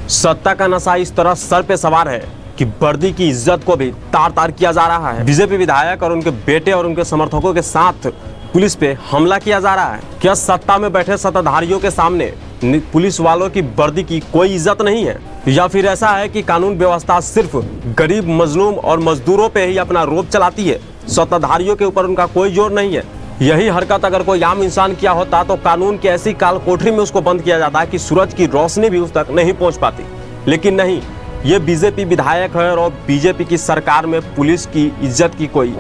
सत्ता का नशा इस तरह सर पे सवार है कि वर्दी की इज्जत को भी तार तार किया जा रहा है। बीजेपी विधायक और उनके बेटे और उनके समर्थकों के साथ पुलिस पे हमला किया जा रहा है। क्या सत्ता में बैठे सत्ताधारियों के सामने पुलिस वालों की वर्दी की कोई इज्जत नहीं है, या फिर ऐसा है कि कानून व्यवस्था सिर्फ गरीब, मजलूम और मजदूरों पे ही अपना रोब चलाती है, सत्ताधारियों के ऊपर उनका कोई जोर नहीं है? यही हरकत अगर कोई आम इंसान किया होता तो कानून की ऐसी काल कोठरी में उसको बंद किया जाता है कि सूरज की रोशनी भी उस तक नहीं पहुंच पाती। लेकिन नहीं, ये बीजेपी विधायक है और बीजेपी की सरकार में पुलिस की इज्जत की कोई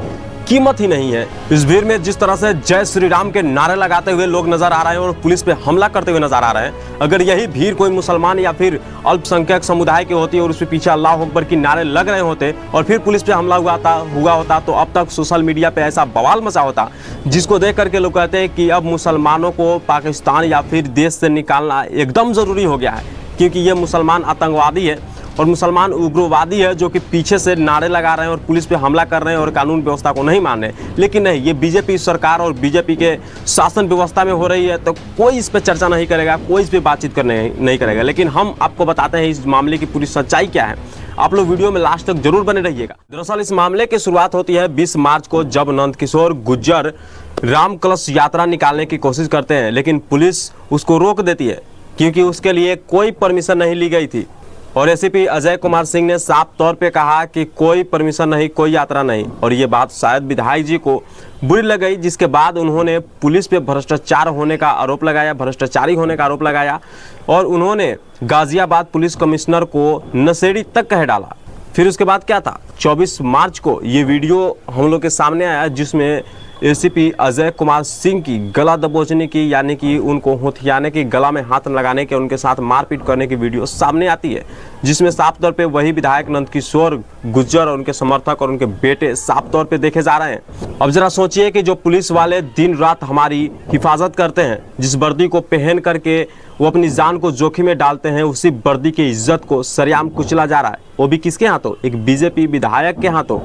कीमत ही नहीं है। इस भीड़ में जिस तरह से जय श्री राम के नारे लगाते हुए लोग नजर आ रहे हैं और पुलिस पे हमला करते हुए नजर आ रहे हैं, अगर यही भीड़ कोई मुसलमान या फिर अल्पसंख्यक समुदाय की होती और उसके पीछे अल्लाह अकबर की नारे लग रहे होते और फिर पुलिस पे हमला हुआ होता तो अब तक सोशल मीडिया पे ऐसा बवाल मचा होता, जिसको देख करके लोग कहते हैं कि अब मुसलमानों को पाकिस्तान या फिर देश से निकालना एकदम जरूरी हो गया है, क्योंकि ये मुसलमान आतंकवादी है और मुसलमान उग्रवादी है जो कि पीछे से नारे लगा रहे हैं और पुलिस पे हमला कर रहे हैं और कानून व्यवस्था को नहीं मान रहे। लेकिन नहीं, ये बीजेपी सरकार और बीजेपी के शासन व्यवस्था में हो रही है तो कोई इस पे चर्चा नहीं करेगा, कोई इस पे बातचीत करने नहीं करेगा। लेकिन हम आपको बताते हैं इस मामले की पूरी सच्चाई क्या है। आप लोग वीडियो में लास्ट तक जरूर बने रहिएगा। दरअसल इस मामले की शुरुआत होती है 20 मार्च को, जब नंदकिशोर गुर्जर राम कलश यात्रा निकालने की कोशिश करते हैं, लेकिन पुलिस उसको रोक देती है क्योंकि उसके लिए कोई परमिशन नहीं ली गई थी। और एसीपी अजय कुमार सिंह ने साफ तौर पे कहा कि कोई परमिशन नहीं, कोई यात्रा नहीं, और ये बात शायद विधायक जी को बुरी लग गई, जिसके बाद उन्होंने पुलिस पे भ्रष्टाचार होने का आरोप लगाया, भ्रष्टाचारी होने का आरोप लगाया और उन्होंने गाजियाबाद पुलिस कमिश्नर को नशेड़ी तक कह डाला। फिर उसके बाद क्या था, 24 मार्च को ये वीडियो हम लोग के सामने आया जिसमें एसीपी अजय कुमार सिंह की गला दबोचने की, यानी कि उनको होथियाने की, गला में हाथ लगाने के, उनके साथ मारपीट करने की वीडियो सामने आती है, जिसमें साफ तौर पे वही विधायक नंदकिशोर गुर्जर और उनके समर्थक और उनके बेटे साफ तौर पे देखे जा रहे हैं। अब जरा सोचिए कि जो पुलिस वाले दिन रात हमारी हिफाजत करते हैं, जिस वर्दी को पहन करके वो अपनी जान को जोखिम में डालते हैं, उसी वर्दी की इज्जत को सरेआम कुचला जा रहा है, वो भी किसके हाथों? एक बीजेपी विधायक के हाथों,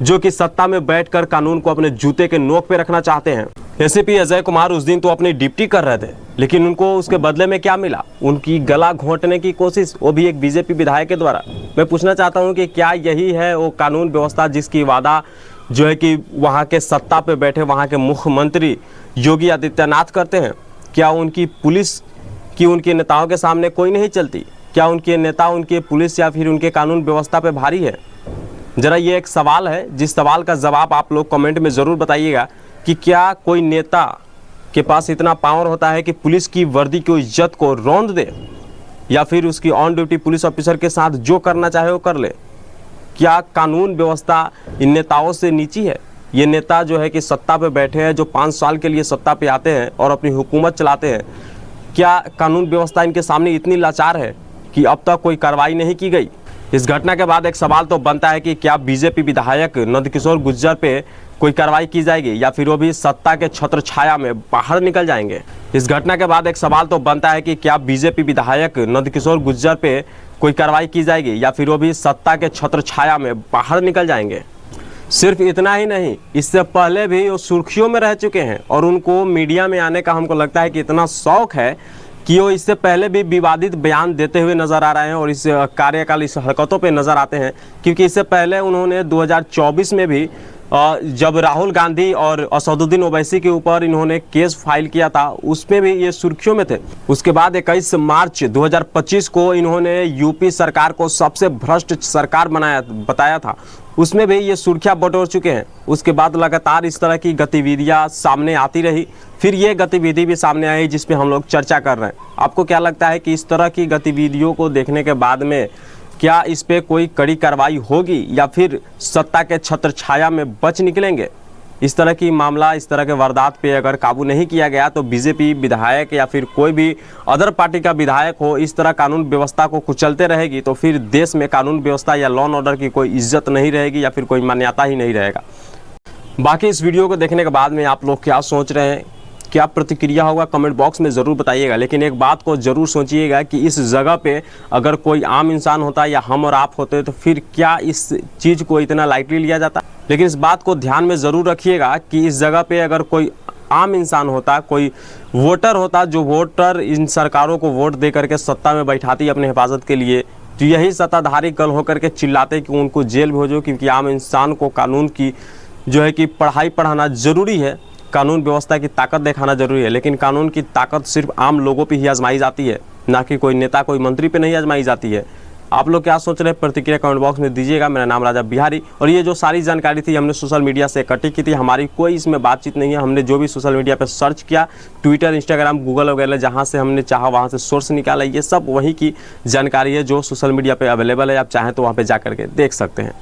जो कि सत्ता में बैठकर कानून को अपने जूते के नोक पे रखना चाहते हैं। एसीपी अजय कुमार उस दिन तो अपनी ड्यूटी कर रहे थे, लेकिन उनको उसके बदले में क्या मिला? उनकी गला घोंटने की कोशिश, वो भी एक बीजेपी विधायक के द्वारा। मैं पूछना चाहता हूं कि क्या यही है वो कानून व्यवस्था जिसकी वादा जो है कि वहां के सत्ता पे बैठे वहां के मुख्यमंत्री योगी आदित्यनाथ करते हैं? क्या उनकी पुलिस की उनके नेताओं के सामने कोई नहीं चलती? क्या उनके नेता उनके पुलिस या फिर उनके कानून व्यवस्था पे भारी है? जरा ये एक सवाल है, जिस सवाल का जवाब आप लोग कमेंट में ज़रूर बताइएगा कि क्या कोई नेता के पास इतना पावर होता है कि पुलिस की वर्दी की इज्जत को रौंद दे, या फिर उसकी ऑन ड्यूटी पुलिस ऑफिसर के साथ जो करना चाहे वो कर ले? क्या कानून व्यवस्था इन नेताओं से नीची है? ये नेता जो है कि सत्ता पे बैठे हैं, जो 5 साल के लिए सत्ता पे आते हैं और अपनी हुकूमत चलाते हैं, क्या कानून व्यवस्था इनके सामने इतनी लाचार है कि अब तक कोई कार्रवाई नहीं की गई? इस घटना के बाद एक सवाल तो बनता है कि क्या बीजेपी विधायक नंदकिशोर गुर्जर पे कोई कार्रवाई की जाएगी या फिर वो भी सत्ता के छत्र छाया में बाहर निकल जाएंगे? इस घटना के बाद एक सवाल तो बनता है कि क्या बीजेपी विधायक नंदकिशोर गुर्जर पे कोई कार्रवाई की जाएगी या फिर वो भी सत्ता के छत्र छाया में बाहर निकल जाएंगे? सिर्फ इतना ही नहीं, इससे पहले भी वो सुर्खियों में रह चुके हैं और उनको मीडिया में आने का हमको लगता है कि इतना शौक है कि वो इससे पहले भी विवादित बयान देते हुए नजर आ रहे हैं और इस कार्यकाल, इस हरकतों पे नजर आते हैं। क्योंकि इससे पहले उन्होंने 2024 में भी जब राहुल गांधी और असदुद्दीन ओवैसी के ऊपर इन्होंने केस फाइल किया था, उसमें भी ये सुर्खियों में थे। उसके बाद 21 मार्च 2025 को इन्होंने यूपी सरकार को सबसे भ्रष्ट सरकार बताया था, उसमें भी ये सुर्खियां बटोर चुके हैं। उसके बाद लगातार इस तरह की गतिविधियां सामने आती रही, फिर ये गतिविधि भी सामने आई जिस पे हम लोग चर्चा कर रहे हैं। आपको क्या लगता है कि इस तरह की गतिविधियों को देखने के बाद में क्या इस पे कोई कड़ी कार्रवाई होगी या फिर सत्ता के छत्र छाया में बच निकलेंगे? इस तरह की मामला, इस तरह के वारदात पे अगर काबू नहीं किया गया तो बीजेपी विधायक या फिर कोई भी अदर पार्टी का विधायक हो, इस तरह कानून व्यवस्था को कुचलते रहेगी तो फिर देश में कानून व्यवस्था या लॉ एंड ऑर्डर की कोई इज्जत नहीं रहेगी या फिर कोई मान्यता ही नहीं रहेगा। बाकी इस वीडियो को देखने के बाद में आप लोग क्या सोच रहे हैं, क्या प्रतिक्रिया होगा, कमेंट बॉक्स में ज़रूर बताइएगा। लेकिन एक बात को ज़रूर सोचिएगा कि इस जगह पे अगर कोई आम इंसान होता या हम और आप होते तो फिर क्या इस चीज़ को इतना लाइटली लिया जाता? लेकिन इस बात को ध्यान में ज़रूर रखिएगा कि इस जगह पे अगर कोई आम इंसान होता, कोई वोटर होता, जो वोटर इन सरकारों को वोट दे करके सत्ता में बैठाती अपने हिफाजत के लिए, तो यही सत्ताधारी कल होकर के चिल्लाते कि उनको जेल भेजो, क्योंकि आम इंसान को कानून की जो है कि पढ़ाई पढ़ाना ज़रूरी है, कानून व्यवस्था की ताकत दिखाना जरूरी है। लेकिन कानून की ताकत सिर्फ आम लोगों पे ही आजमाई जाती है, ना कि कोई नेता कोई मंत्री पे नहीं आजमाई जाती है। आप लोग क्या सोच रहे हैं, प्रतिक्रिया कमेंट बॉक्स में दीजिएगा। मेरा नाम राजा बिहारी, और ये जो सारी जानकारी थी हमने सोशल मीडिया से इकट्ठी की थी, हमारी कोई इसमें बातचीत नहीं है। हमने जो भी सोशल मीडिया पे सर्च किया, ट्विटर, इंस्टाग्राम, गूगल वगैरह, जहाँ से हमने चाहा वहाँ से सोर्स निकाला, ये सब वही की जानकारी है जो सोशल मीडिया पे अवेलेबल है। आप चाहें तो वहाँ पे जा करके देख सकते हैं।